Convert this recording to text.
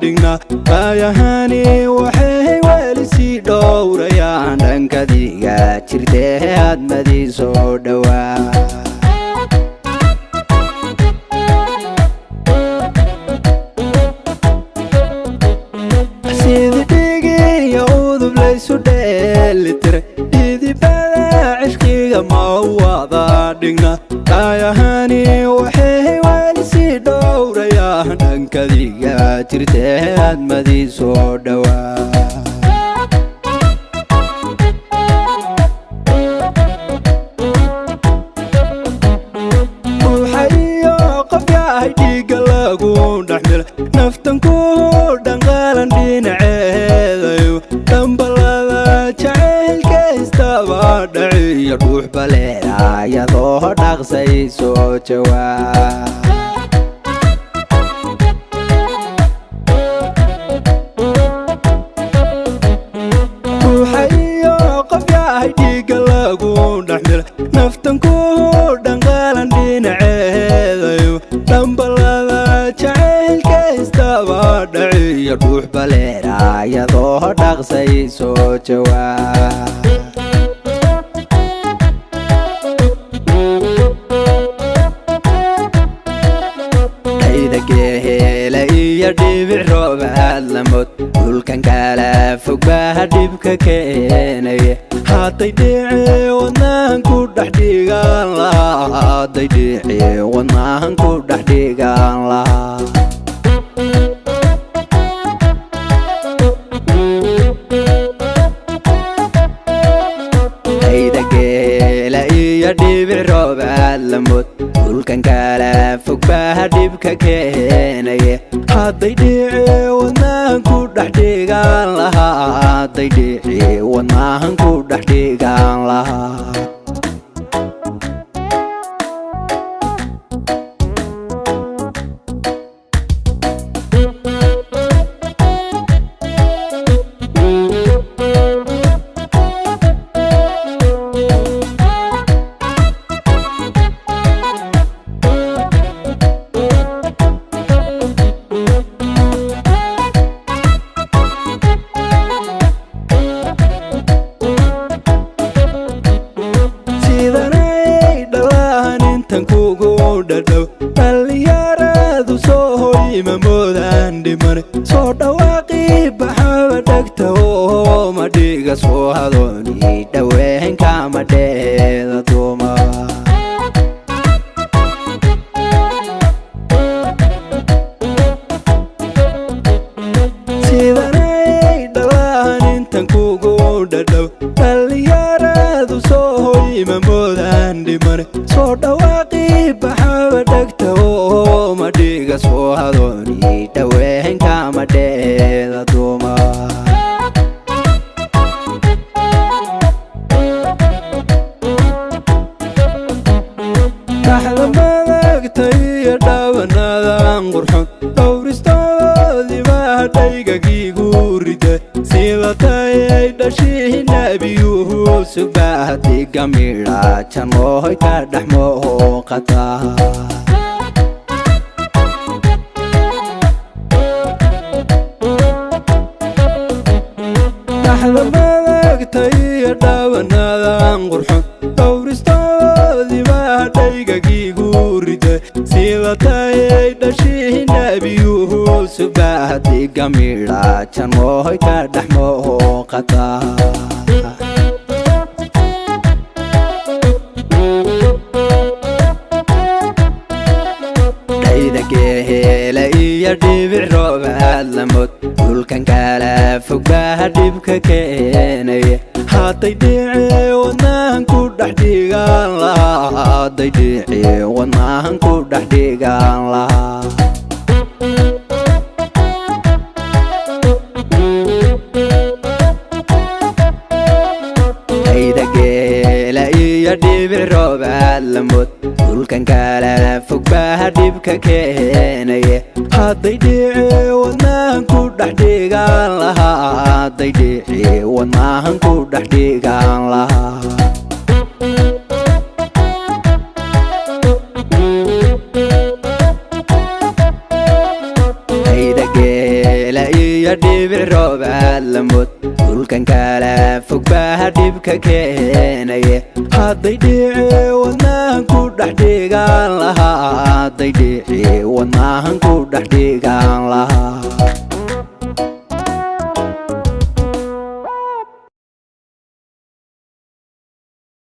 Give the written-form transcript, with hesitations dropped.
dhigna baayahani waxay weli sii dhowrayaan dhankadiga jirtee hadmadii soo dhowaa sidii dhigiyo udub laysu dheelitiray dhidibada cishqiga ma wada dhigna baayahani waxay weli sii dhowrayaan dhankadiga jirtee hadmadii soo dhowaa ruuxayo qof yahay dhiigga lagu dhexmila naftan ku dhanqaalan dhinaceedayo dhambalada jacaylka istaba dhaciyo dhuux baleeda iyadoo dhaqsay soo jawaab ruuxayo qof yahay dhiigga lagu dhexmila naftan ku dhanqaalan dhinaceedayo dhambalada jacaylka istaba dhaciyo dhuux baleeda iyadoo dhaqsay soo jawaab dhaydageehela iyo dhibic roobaad lamod dhulkan kala fog baa dhibka keenaya hadday dhici wadnahan ku dhex dhigaan lahaa hadday dhici wadnahan ku dhex dhigaan lahaa dhaydageela iyo dhibic roobaad lamod dhulkan kala fog baa dhibka keenaya hadday dhici wadnahan ku dhex dhigaan lahaa hadday dhici wadnahan ku dhex dhigaan lahaa dhalinyaradu soo hoyma moodaan dhimane soo dhawaaqii baxaba dhegta oo madhiga soo hadooni dhaweenka madheeda duuma sidanay dhalaan intan kugu dhadhow dhalinyaradu soo hoyma moodaan dhimane soo dhawaaqii baxaba dhegta oo madhiga soo hadooni dhaweenka madheeda duuma dhaxda madagta iyo dhaabanadan qurxon dhowristoodii baa dhaygagiigu rida sidatayay dhashii nabiyuhu subaadiga midha janooy ka dhex mooqata dhaxda madagta iyo dhaabanadan qurxon dhowristoodii baa dhaygagiigu rida sidatayay dhashii nabiyuhu subaadiga midha janooy ka dhex mooqata dhaydageehela iyo dhibic roobaad lamod dhulkan kala fog baa dhibka keenaya hadday dhici wadnahan ku dhex dhigaan lahaa hadday dhici wadnahan ku dhex dhigaan lahaa dhaydageela iyo dhibic roobaad lamod dhulkan kala fog baa dhibka keenaya hadday dhici wadnahan ku dhex dhigaan lahaa hadday dhici wadnahan ku dhex dhigaan lahaa dhaydageela ككيني هادي ديعي وناهن كودح ديقان لها هادي ديعي وناهن كودح ديقان لها